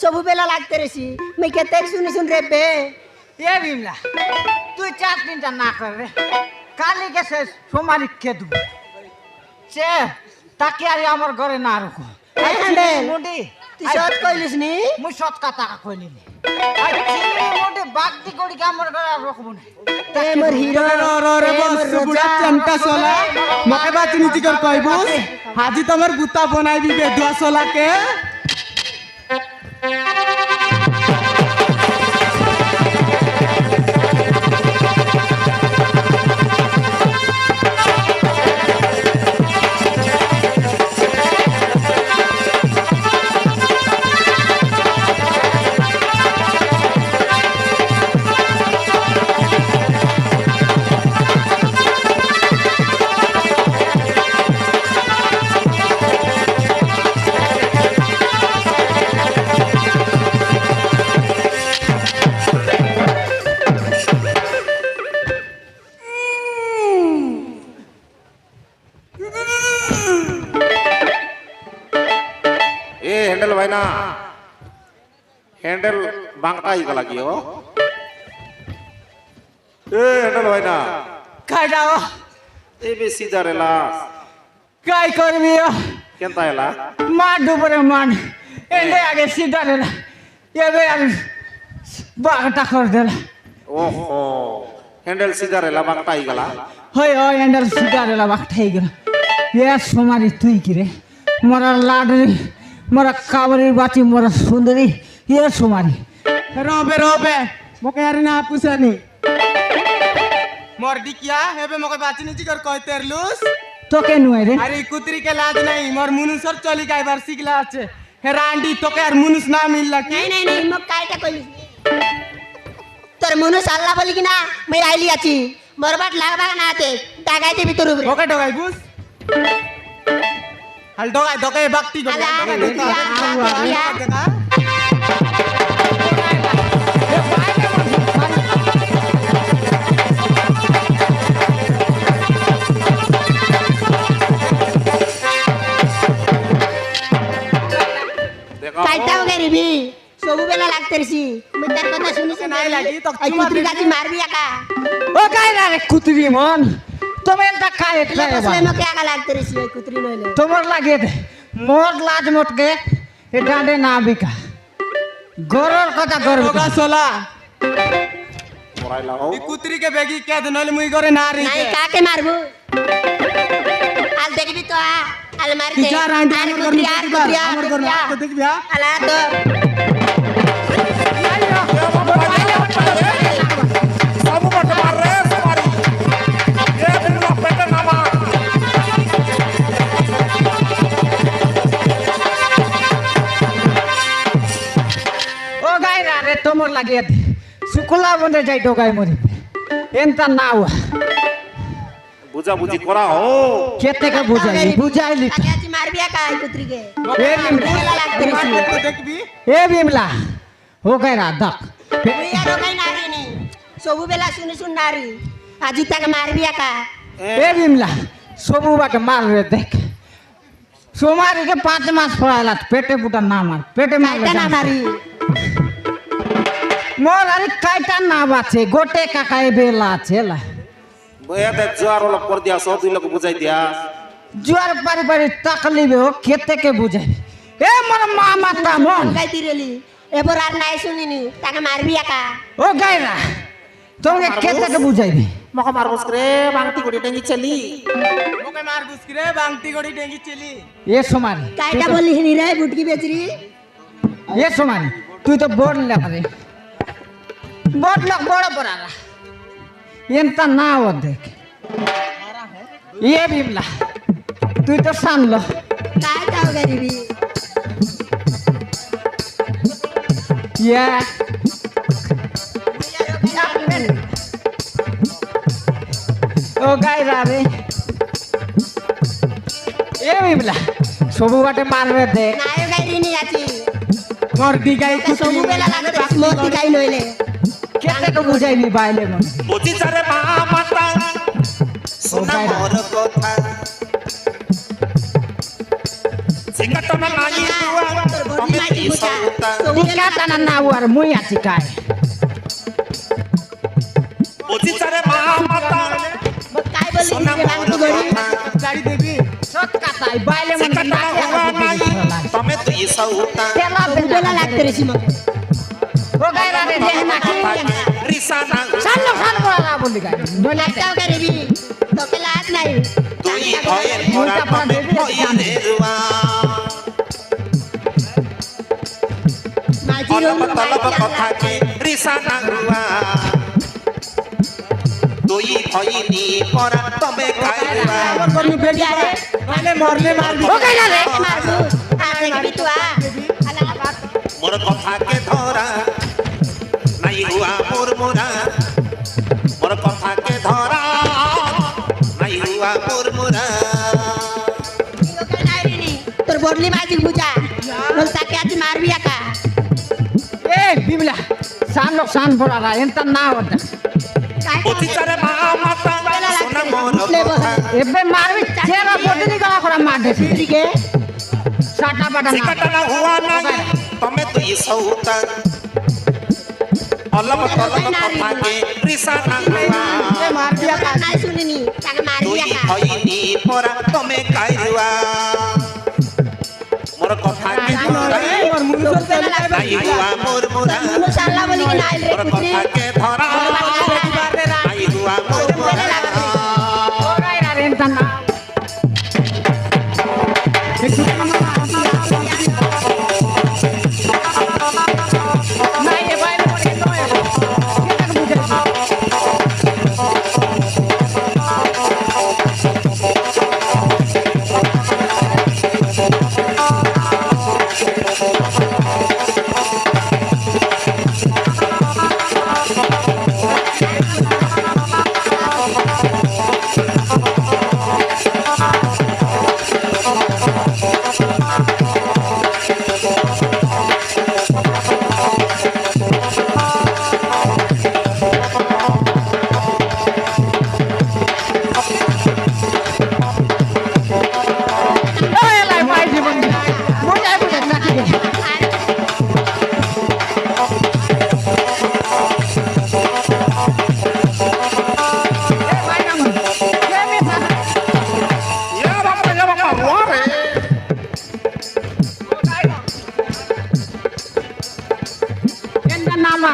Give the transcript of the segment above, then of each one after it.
सबु बेला लागते रेसी मैं केते सुन रे बे ये बिमला তুই 4-3টা না কর রে কালি গেছে সোমারি কে দু চে তাকে আর আমার ঘরে না রাখো এই হ্যান্ডেল মুডি তুই সত কইলিস নি মুই সত কথা কইলি নি আর চিংড়ি মুডি বাগদি করি কে আমার ঘরে রাখবো না ए मोर हीरो রে বস বুড়া চমটা সোলা মকে বাতি নিচি কর কই বস হাজি তোমার গুতা বনাইবি বে দুয়া সোলা কে हैंडल भाई ना हैंडल बांगटा ही गला की हो ए हैंडल भाई ना काय দাও ए बे सीधा रेला काय করবিও केंता हैला মান ডুবরে মান এলে আগে সিধা রে এবে আর বাগটা কর দেলা ओहो हैंडल सीधा रेला बांगटा ही गला হয় হয় এন্ডার সিধা রে বাগটা হই গেল এ সোমারি তুই কি রে মোরা লাডরি মোরা কাবরি বাতি মোরা সুন্দরী এ সোমারি রবে মকে আর না পুছানি मोर डिकिया हेबे मके बाती निचि कर कय तेरलुस তোকে নুই রে अरे कुतरी के लाज नहीं मोर मुनुसर चली गाय बार सिगला আছে हे रांडी तोके यार मुनुस ना मिलला की नहीं मग कायटा कइलिस तर मनुस आल्ला बोली की ना मैं आइली आची बरबाट लागबा ना आते टागायते भितर उभरे ओके डगाई बुस हल डगाई डगाई भक्ति आला, आला, कायटा वगैरे भी सबु बेला लागते रेसी मैं तार কথা শুনিছ নাই লাগি, তো আই চুমা কুতরি দিবি। গাছি মারবি একা ও কাই না রে কুতরি মন তুমি এটা কাই এলে খায় বসলে মকে একা লাগতে रेसी ওই কুতরি নইলে তোমার লাগে দে মোর লাজ মটকে এ ডাঁডে না বিকা গরর কথা করবে ओगा सोला मोराई लाओ ई कुतरी के बेगी के दनले मुई करे ना री নাই কাকে মারবো আল দেখবি তো আল মার দে जा रांडी আর हमर কুতরি घर আর में কুতরি আর हमर घर में तो देख बिया আলা তো सब बट मार रे सोमारी ये फिर ना पेटे ना मार ও গাই রে তোমার লাগে দে শুকলা বনে যাই ডগাই মরি এনতা না হুয়া बुझा बुझी करा हो কে থেকে বুঝাইলি তো। আগে আছি মারবি একা এই কুতরিকে এ বিমলা বেলা লাগতে रेसी तो देख बी এ বিমলা ও গাই রা দক তুই আর ওকাই নারী নি সবু বেলা শুন নারী আজি তাকে মারবি একা এ বিমলা সবু বাকে মার রে দেখ সোমারিকে 5 মাস পড়াইলা পেটে পুটা না মার পেটে কাইটা না মারলে মারি মোর আরে কাইটা না বাছে গোটে কাকাই বেলা আছে লা बया दे जोर वाला कर दिया सब तुई लोग बुझाई दिया জুয়ার পারি পারি তাকলিবে ও কে থেকে বুঝাই এ মোর মা মাতা মন গাই দিরেলি এবার আর নাই শুনিনি তাকে মারবি একা ও গাইরা তোকে কে থেকে বুঝাইবি मका मारबस रे बांगटी कोडी टेंगी चली ओके मार घुस रे बांगटी गोड़ी डेंगी चली এ সোমারি কাইটা বলি হিনি রে বুটকি বেচরি এ সোমারি তুই তো বড় লেখারে বড় লোক বড় পড়ারা এনতা না ও দেখ এ বিমলা তুই তো সানলো কাইটা গরিবি ইয়া ও গাইরা রে এ বিমলা সবু বাটে মারবে দেখ নাই গাইরি নি আছি मोर दिगाई সবু বেলা লাগতে মতি গাই নইলে কে থেকে বুঝাইবি বাইলে মন বুঝি চারে মা মাতা সোনা মোর কথা জিগাটা না লাগি তুয়া বদলি মাঝি বুঝা টিকা টানা না আর মুই আছি কাই বুঝিছারে মা মাতা কাই বলি সোনা বাংলা মোর গড়ি কথা গাড়ি দেবি সত কথাই বাইলে মন সিকাটা হুয়া নাই তমে তুই সৌতা তেলা বেলা লাগতে রেছি মকে ও গায়রা রে দেহ না কি রিসা না সানো সানো বলা না বলি গায় দলে একটাও করিবি তোকে লাগ নাই তুই ভয়ের মোরা তমে ভয়ে রুয়া মাঝি অলপ রঙ তলব কথাকে রিসা না রুয়া তুই ভয়নি পরা তমে কাইরুয়া আমার করনি বেটি আরে মানে মরলে মারবি ও গায়রা রে মারবু আর দেখবি তুই আলা মোর কথাকে ধরা নাই হুয়া মোর মোরা মোর কথাকে ধরা নাই হুয়া মোর মোরা তোকে নাই রে তোর বদলি মাঝি বুঝা বল তাকে আজ মারবি একা এ বিবলা সান বলা না এন্তা না ওটা বুঝিছারে মা মাতা সোনা মোর কথা এবে মারবি চেরা বদলি গলা করে মার দেছি দিকে সাটা বাটা না সিকাটা না হুয়া নাই তমে তুই সৌতা অলপ তলব কথাকে রিসা না হুয়া মারবি একা নাই শুনিনি তাকে মারবি তুই একা ভয়নি পরা তমে কাইরুয়া মোর কথাকে ধরা আমার মুনুর চলে নাই হুয়া মোর মোরা মুনো সাল্লা বলি কি নাই রে মোর কুত্রি কথাকে ধরা নাই হুয়া মোর মোরা ও গায়রা রে এন্তা না নাই এ বাইলে মনে নয় কেটা বুঝাই এলাই মাই জীবন বুঝাই বুঝাই নাকি গে এ ভাই না মন কে মে না Ya bapak, ware. এন্তা নামা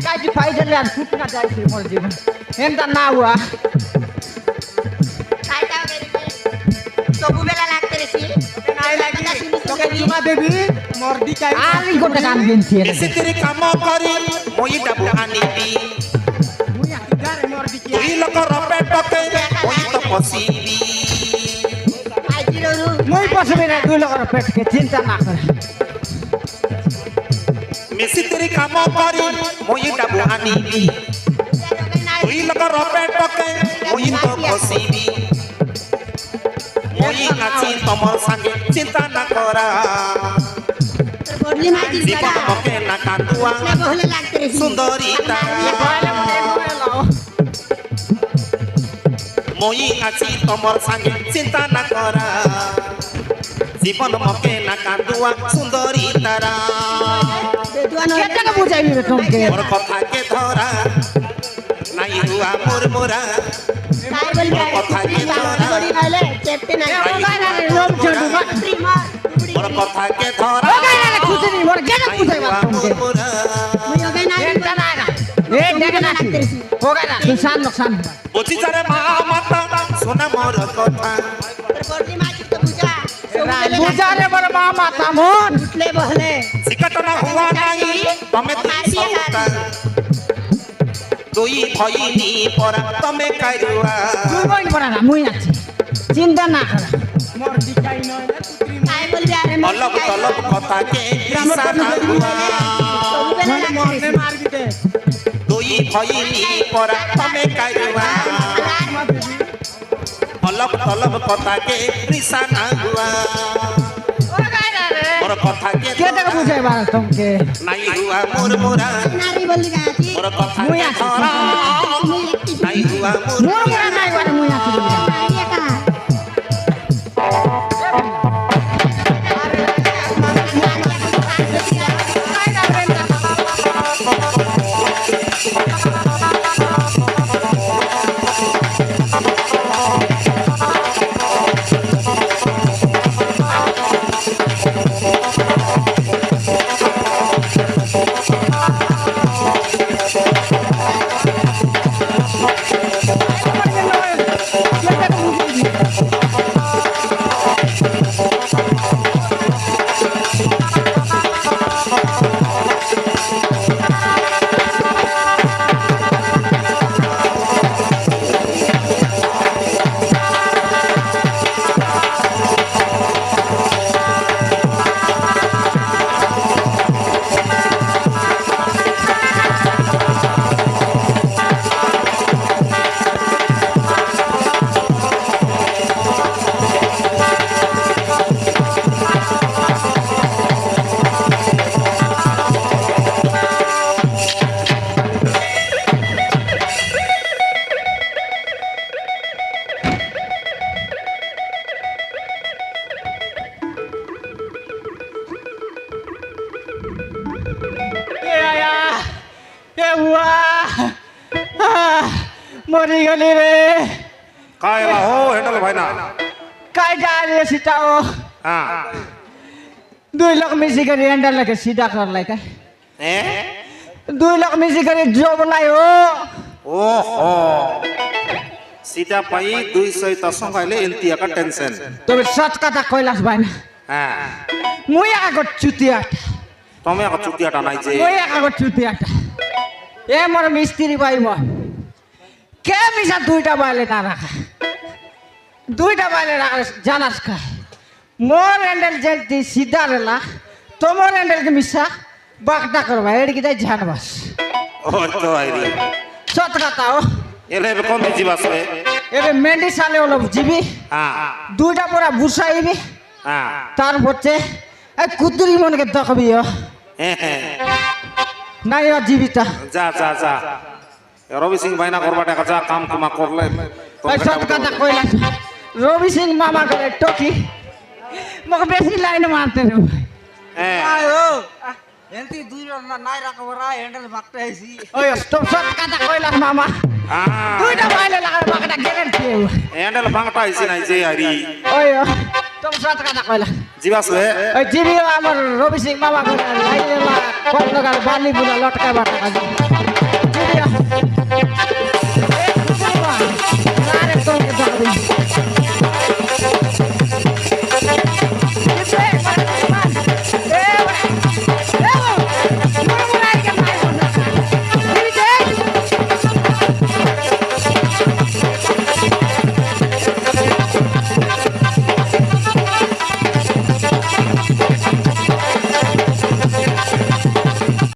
काय जी फायदा ले फुट ना जाय छी मोर जीवन एंता ना हुआ काय ताव करिबি তবু বেলা লাগতে রেছি নাই লাগি তোকে চুমা দেবি মরদি কাই आली गोटे काम गिनছি Isi tiri kamu kori, moi dabu anibi. মুই আকি গারে মরদি কি Tui loko rope toke, moi to posibi. মাঝি রঙ মই পছবে না দুই লগর পেট के चिंता ना कर Misi tiri kamu kori, moi dabu anibi. Tui loko rope toke, moi to posibi. Moi ngaci tomor sange, cinta na kora. বদলি মাঝি Jipon moke na kandua, না বহলে লাগতে রেছি sundorita. बाले मने नो মই আছি তোমার সঙ্গে চিন্তা না করা জীবন মকে না কান্দুয়া সুন্দরী তারা বেদুয়া নয় केटा के बुझाई बे तुमके মোর কথাকে ধরা নাই হুয়া মোর মোরা काय বলবি কথাকে ধরা গড়ি নাইলে চেপতে নাই ए गायरा रे लोम चढ़ू बा প্রিমার মোর কথাকে ধরা ओ गायरा रे खुद नहीं मोर केटा নাই बुझाई बा হুয়া মোর तुमके মোরা মুই ওকে নাই एंता ना ना ए देख ना ओ गायरा तू सान नुकसान বুঝি যারে মা মাতা শোনা মোর কথা তোর বদলি মাঝি তো বুঝা बुझा रे मोर मामा तामोन উঠলে বহলে সিকাট না হুয়া নাই তমে সৌতা দুই ভয়নি পরা তমে কাইরুয়া তুই বই পড়া না মুই আছি চিন্তা না কর মরদি কাই নয় না তুই काय বলবি আরে অলপ তলব কথাকে রিসা না হুয়া তবু বেলা লাগতে মরলে রেছি মারবি দে দুই ভয়নি পরা তমে কাইরুয়া অলপ তলব কথাকে রিসা না হুয়া ओ गायरा रे মোর কথাকে केटा के बुझाई बा तुमके নাই হুয়া মোর মোরা নারী বলবি গাছি মোর কথাকে ধরা নাই হুয়া মোর मोर मोरा নাই बारे मुई आছি নাই একা ए মরি গেলি রে काय ला हो हँडल भाई ना काय डाले सिटाओ हाँ 2 लाख मिसी गरी हँडल लगे सीधा कर लाई काय हैं 2 लाख मिसी गरी जॉब लाई हो ओहो सीधा पाई 200 तसों काले इंतिया का टेंशन তুমি সৎ কথা কইলাস ভাই না हाँ মুই আগত চুতিয়াটা तुम्हें का चुतिया टानाई जे মুই আগত চুতিয়াটা এ মোর মিস্ত্রি ভাই মই কে মিশা দুইটা বাইলে না রাখা দুইটা বাইলে রাখা জানাস কা মোর হ্যান্ডেল যেতে সিধা রেলা তোমার হ্যান্ডেল কে মিশা বাগদা করবা এড়ি কি যাই জানবাস और तो आई री সৎ কথা ও এলে কোন দিজি বাসে এবে মেন্ডি সালে হলো জিবি হ্যাঁ দুইটা পরা বুসাইবি হ্যাঁ তার হচ্ছে এই কুতুরি মনকে দেখবিও নাই ও জীবিতা যা যা যা রবি সিং ভাইনা করবা টাকা যা কাম কুমা করলে ওই সৎ কথা কইলা রবি সিং মামা করে টকি মোক বেশি লাইন মারতে রে হ্যাঁ আয়ো এন্তি দুই নাই রাখবরা হ্যান্ডেল ভাগতে আইছি ওই স্টপ সৎ কথা কইলা মামা হ্যাঁ দুইটা বাইলে লাগা বাকটা গ্যারান্টি হ্যান্ডেল ভাঙটা আইছি নাই যে আরি ওই তুমি সৎ কথা কইলা জিবাসলে ওই জিবি আমার রবি সিং মামা করে লাইলা কোন লাগার বালি বুলা লটকা বাটা জিবি